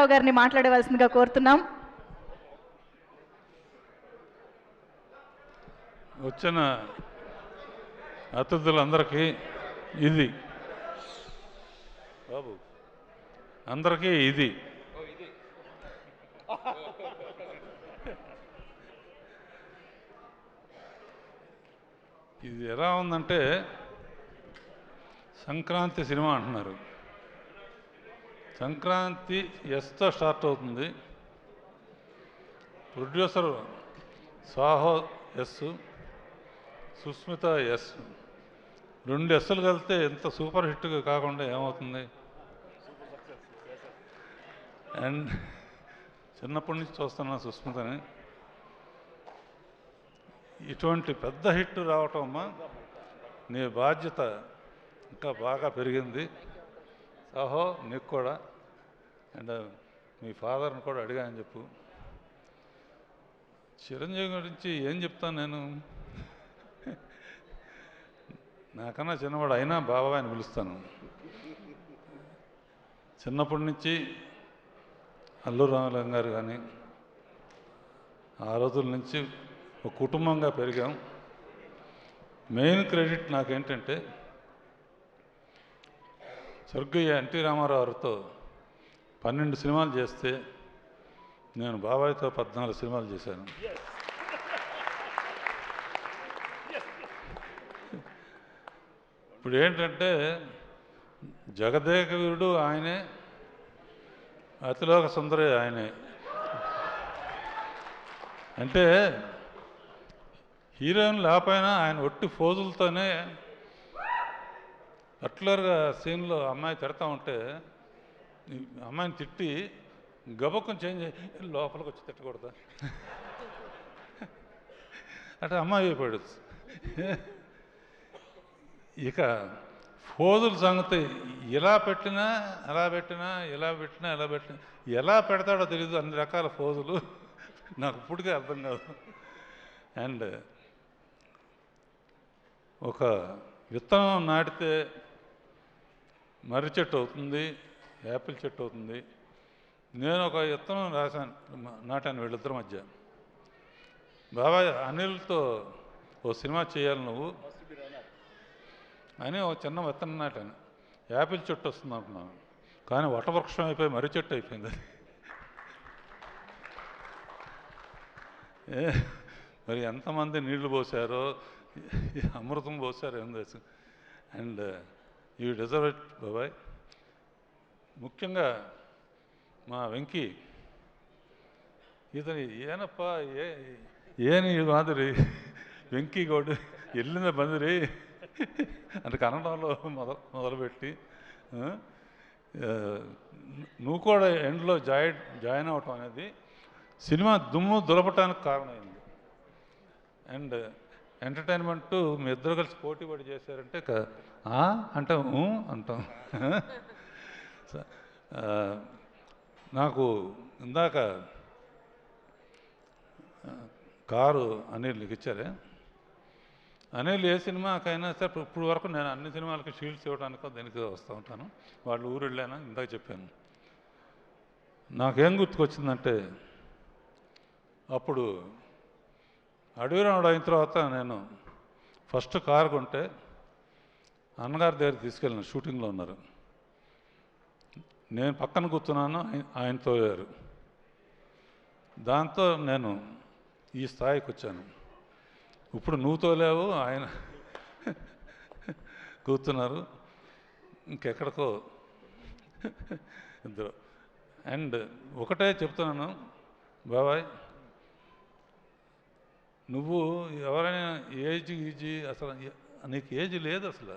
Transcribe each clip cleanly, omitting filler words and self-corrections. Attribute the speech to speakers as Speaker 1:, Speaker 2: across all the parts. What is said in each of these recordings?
Speaker 1: గారిని మాట్లాడవలసిందిగా కోరుతున్నాం.
Speaker 2: వచ్చిన అతిథులందరికీ ఇది బాబు అందరికీ ఇది ఇది ఎలా ఉందంటే సంక్రాంతి సినిమా అంటున్నారు. సంక్రాంతి ఎస్తో స్టార్ట్ అవుతుంది. ప్రొడ్యూసర్ సాహో ఎస్, సుస్మిత ఎస్, 2 ఎస్సులు కలిస్తే ఎంత సూపర్ హిట్గా కాకుండా ఏమవుతుంది? అండ్ చిన్నప్పటి నుంచి చూస్తున్నా సుస్మితని. ఇటువంటి పెద్ద హిట్ రావటం అమ్మా నీ బాధ్యత ఇంకా బాగా పెరిగింది. సాహో నీకు కూడా, అండ్ మీ ఫాదర్ని కూడా అడిగాను చెప్పు. చిరంజీవి గురించి ఏం చెప్తాను నేను? నాకన్నా చిన్నవాడు అయినా బాబాయ్ అని పిలుస్తాను. చిన్నప్పటి నుంచి అల్లూరి రామలింగ గారు కానీ ఆ రోజుల నుంచి ఒక కుటుంబంగా పెరిగాం. మెయిన్ క్రెడిట్ నాకేంటంటే స్వర్గీయ ఎన్టీ రామారావు గారితో 12 సినిమాలు చేస్తే నేను బాబాయ్తో 14 సినిమాలు చేశాను. ఇప్పుడు ఏంటంటే జగదేక వీరుడు ఆయనే, అతిలోక సుందరి ఆయనే. అంటే హీరోయిన్ లేకపోయినా ఆయన ఒట్టి ఫోజులతోనే పర్టికులర్గా సీన్లో అమ్మాయి తిడతా ఉంటే అమ్మాయిని తిట్టి గబక్కం చేంజ్ లోపలికి వచ్చి తిట్టకూడదా అంటే అమ్మాయి అయిపోయాడు. ఇక ఫోజుల సంగతి ఇలా పెట్టినా అలా పెట్టినా, ఇలా పెట్టినా ఎలా పెట్టినా, ఎలా పెడతాడో తెలియదు. అన్ని రకాల ఫోజులు నాకు ఇప్పటికే అర్థం కాదు. అండ్ ఒక విత్తనం నాటితే మర్రి చెట్టు అవుతుంది, యాపిల్ చెట్టు అవుతుంది. నేను ఒక విత్తనం నాటాను వీళ్ళిద్దరి మధ్య. బాబాయ్ అనిల్తో ఓ సినిమా చేయాలి నువ్వు అని ఒక చిన్న విత్తనం నాటాను. యాపిల్ చెట్టు వస్తుంది అనుకున్నాను, కానీ వటవృక్షం అయిపోయి మర్రి చెట్టు అయిపోయింది. మరి ఎంతమంది నీళ్లు పోసారో, అమృతం పోసారో ఏం తెలుసు. అండ్ యూ డిజర్వ్ ఇట్ బాబాయ్. ముఖ్యంగా మా వెంకీ, ఇతని ಏನಪ್ಪಾ ಏನು ಇದು మాదిరి వెంకీ గౌడ్ ఎల్లింద బందిరి అంటే కన్నడంలో మొదలుపెట్టి నువ్వు కూడా ఎండ్లో జాయిన్ అవటం అనేది సినిమా దుమ్ము దులపటానికి కారణమైంది. అండ్ ఎంటర్టైన్మెంటు మీ ఇద్దరు కలిసి పోటీ పడి చేశారంటే అంటాం అంటాం. నాకు ఇందాక కారు అనిల్ ఇచ్చారే, అనిల్ ఏ సినిమాకైనా సరే ఇప్పుడు వరకు నేను అన్ని సినిమాలకి షీల్డ్స్ ఇవ్వడానికో దేనికి వస్తూ ఉంటాను. వాళ్ళు ఊరు వెళ్ళాను, ఇందాక చెప్పాను. నాకేం గుర్తుకొచ్చిందంటే అప్పుడు అడవిరాముడు అయిన తర్వాత నేను ఫస్ట్ కారు కొంటే అన్నగారి దగ్గర తీసుకెళ్ళిన, షూటింగ్లో ఉన్నారు. నేను పక్కన కూర్చున్నాను, ఆయన తోలారు. దాంతో నేను ఈ స్థాయికి వచ్చాను. ఇప్పుడు నువ్వు తోలేవు, ఆయన కూర్చున్నారు, ఇంకెక్కడికో ఇద్దరు. అండ్ ఒకటే చెప్తున్నాను బాబాయ్, నువ్వు ఎవరైనా ఏజీ అసలు నీకు ఏజ్ లేదు అసలు.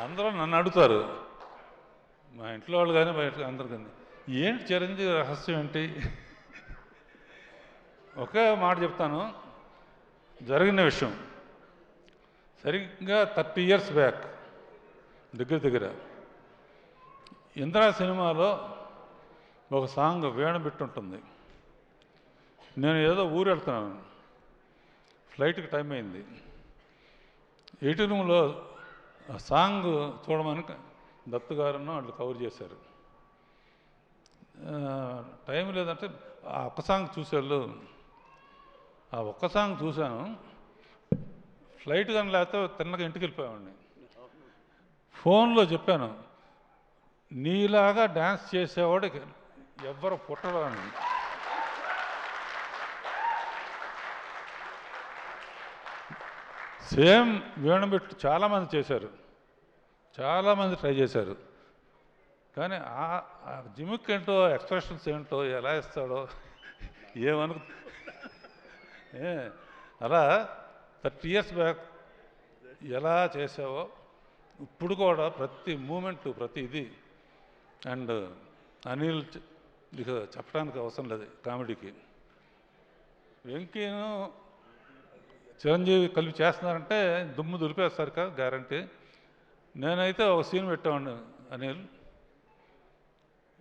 Speaker 2: అందరూ నన్ను అడుగుతారు, మా ఇంట్లో వాళ్ళు కానీ బయట అందరు కానీ, ఏంటి చిరంజీవి రహస్యం ఏంటి? ఒకే మాట చెప్తాను, జరిగిన విషయం. సరిగ్గా 30 years బ్యాక్ దగ్గర ఇందిరా సినిమాలో ఒక సాంగ్ వీణ పెట్టుంటుంది. నేను ఏదో ఊరు వెళ్తున్నాను, ఫ్లైట్కి టైం అయింది. ఎయిటింగ్ రూమ్లో ఆ సాంగ్ చూడమని దత్తు గారును వాళ్ళు కవర్ చేశారు. టైం లేదంటే ఆ ఒక్క సాంగ్ చూసేళ్ళు, ఆ ఒక్క సాంగ్ చూశాను. ఫ్లైట్ కానీ లేకపోతే తిన్నగా ఇంటికి వెళ్ళిపోయామండి. ఫోన్లో చెప్పాను, నీలాగా డ్యాన్స్ చేసేవాడు ఎవ్వరు పుట్టరు అని. సేమ్ వీణబెట్టు చాలామంది చేశారు, చాలామంది ట్రై చేశారు. కానీ ఆ జిమిక్ ఏంటో, ఎక్స్ప్రెషన్స్ ఏంటో, ఎలా ఇస్తాడో ఏమను. అలా 30 years బ్యాక్ ఎలా చేసావో ఇప్పుడు కూడా ప్రతి మూమెంటు, ప్రతి ఇది. అండ్ అనిల్ ఇక చెప్పడానికి అవసరం లేదు కామెడీకి. వెంకీను చిరంజీవి కలిపి చేస్తున్నారంటే దుమ్ము దులిపేస్తారు కదా గ్యారంటీ. నేనైతే ఒక సీన్ పెట్టామండి అనిల్,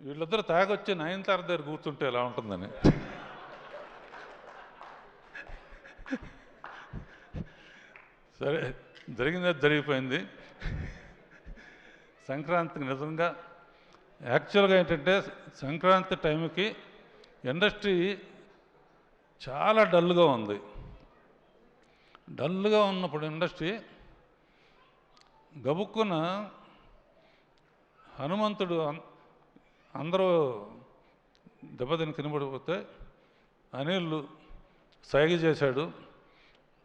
Speaker 2: వీళ్ళిద్దరూ తాగొచ్చి 9th దగ్గర కూర్చుంటే ఎలా ఉంటుందని. సరే, జరిగింది జరిగిపోయింది. సంక్రాంతికి నిజంగా యాక్చువల్గా ఏంటంటే సంక్రాంతి టైంకి ఇండస్ట్రీ చాలా డల్గా ఉంది. డల్గా ఉన్నప్పుడు ఇండస్ట్రీ గబుక్కున హనుమంతుడు అందరూ దెబ్బతిని కినబడిపోతే అనిల్ సైగ చేశాడు.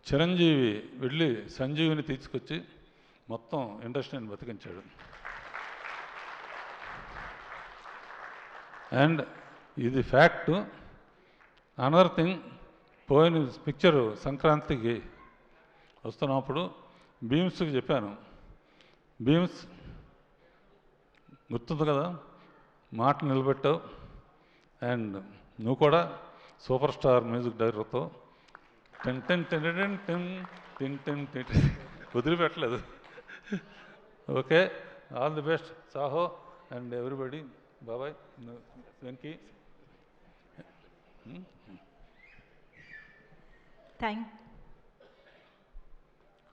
Speaker 2: చిరంజీవి వెళ్ళి సంజీవిని తీసుకొచ్చి మొత్తం ఇండస్ట్రీని బతికించాడు. అండ్ ఇది ఫ్యాక్టు. అనదర్ థింగ్, పోయిన పిక్చరు సంక్రాంతికి వస్తున్నప్పుడు భీమ్స్కి చెప్పాను, భీమ్స్ గుర్తుంది కదా, మాట నిలబెట్టావు. అండ్ నువ్వు కూడా సూపర్ స్టార్ మ్యూజిక్ డైరెక్టర్తో ten ten ten ten ten ten ten ten వదిలిపెట్టలేదు. Okay, all the best Saaho and everybody. బాబాయ్ వెంకీ.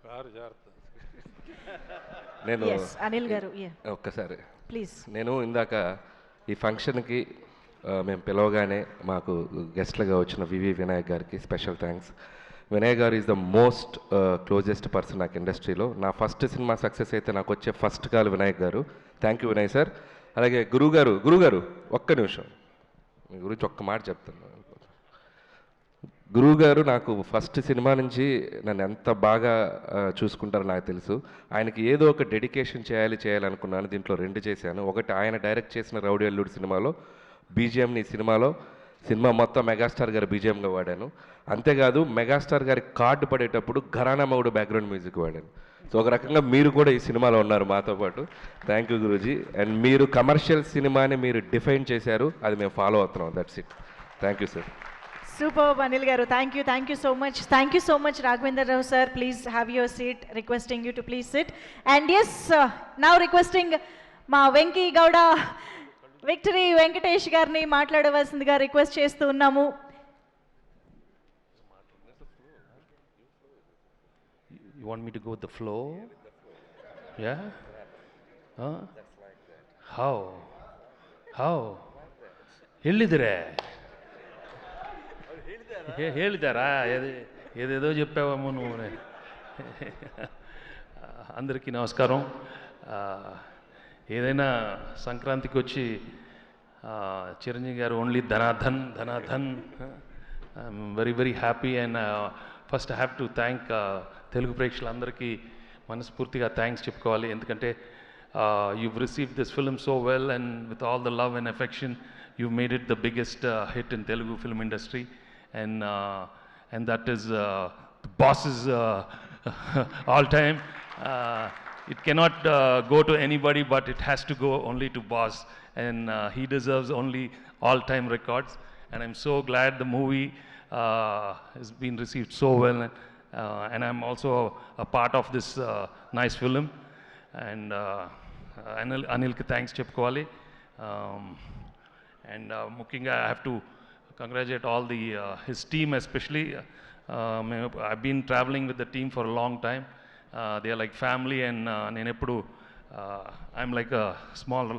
Speaker 2: కారు జాగ్రత్త.
Speaker 3: నేను
Speaker 1: అనిల్ గారు
Speaker 3: ఒక్కసారి
Speaker 1: ప్లీజ్.
Speaker 3: నేను ఇందాక ఈ ఫంక్షన్కి మేము పిలవగానే మాకు గెస్ట్లుగా వచ్చిన వివి వినాయక్ గారికి special thanks. Vinayak garu is the most closest person నాకు ఇండస్ట్రీలో. నా ఫస్ట్ సినిమా సక్సెస్ అయితే నాకు వచ్చే ఫస్ట్ కాల్ వినాయక్ గారు. Thank you Vinayak sir. అలాగే గురుగారు ఒక్క నిమిషం మీ గురించి ఒక్క మాట చెప్తాను. గురువుగారు నాకు ఫస్ట్ సినిమా నుంచి నన్ను ఎంత బాగా చూసుకుంటారో నాకు తెలుసు. ఆయనకి ఏదో ఒక డెడికేషన్ చేయాలనుకున్నాను. దీంట్లో 2 చేశాను. ఒకటి ఆయన డైరెక్ట్ చేసిన రౌడీ అల్లుడు సినిమాలో బీజిఎంని సినిమా మొత్తం మెగాస్టార్ గారి బీజిఎంగా వాడాను. అంతేకాదు మెగాస్టార్ గారి కార్డు పడేటప్పుడు ఘరానా మౌడు బ్యాక్గ్రౌండ్ మ్యూజిక్ వాడాను. సో ఒక రకంగా మీరు కూడా ఈ సినిమాలో ఉన్నారు మాతో పాటు. Thank you Guruji. అండ్ మీరు కమర్షియల్ సినిమాని మీరు డిఫైన్ చేశారు, అది మేము ఫాలో అవుతున్నాం. That's it. Thank you sir.
Speaker 1: Super Anil garu, thank you so much. Thank you so much Raghavender Rao sir. Please have your seat. Requesting you to please sit. And yes, now requesting మా Venky Gowda victory Venkatesh గారిని మాట్లాడవలసిందిగా request చేస్తూ ఉన్నాము.
Speaker 4: You want me to go with the flow? Yeah? Huh? How? ಹೇಳಿದರೆ ಹೇಳಿದಾರಾ? ఏదేదో చెప్పావేమో నువ్వు. అందరికీ నమస్కారం. ఏదైనా సంక్రాంతికి వచ్చి చిరంజీవి గారు ఓన్లీ ధనాధన్ I'm very happy. And first I have to thank Telugu ప్రేక్షకులందరికీ మనస్ఫూర్తిగా థ్యాంక్స్ చెప్పుకోవాలి. ఎందుకంటే you've received this film so well, and with all the love and affection you've made it the biggest hit in Telugu film industry, and that is the boss's all time. It cannot go to anybody, but it has to go only to boss, and he deserves only all time records. And I'm so glad the movie has been received so well, and I'm also a part of this nice film. And Anilki thanks చెప్పుకోవాలి. And ముఖ్యంగా I have to congratulate all his team especially. I've been traveling with the team for a long time, they are like family and నేను ఎప్పుడు I'm like a small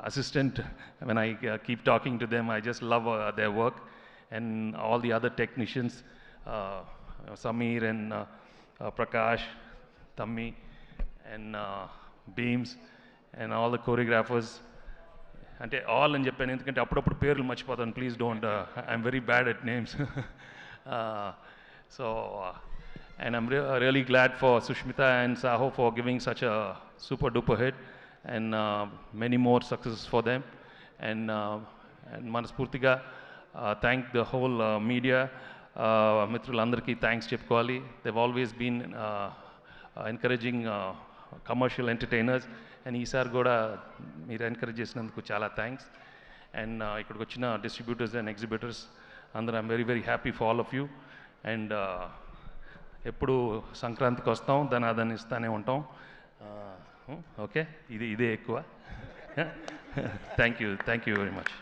Speaker 4: assistant when I keep talking to them. I just love their work, and all the other technicians, Samir and Prakash, Tammi, and Beams, and all the choreographers. అంటే all అని చెప్పాను ఎందుకంటే అప్పుడప్పుడు పేర్లు మర్చిపోతాను, please don't, I'm very bad at names. So and I'm really glad for Sushmita and Saho for giving such a super duper hit, and many more successes for them. And Manaspurtiga thank the whole media, Mitrulandarki thanks chepkovali. They've always been encouraging commercial entertainers, and ఈసారి కూడా మీరు encourage చేసినందుకు చాలా thanks. And ఇక్కడికి వచ్చిన distributors and exhibitors అందరూ I'm very very happy for all of you. And ఎప్పుడు సంక్రాంతికి వస్తాం, దాన్ని ఇస్తానే ఉంటాం. ఓకే, ఇదే ఎక్కువ. Thank you very much.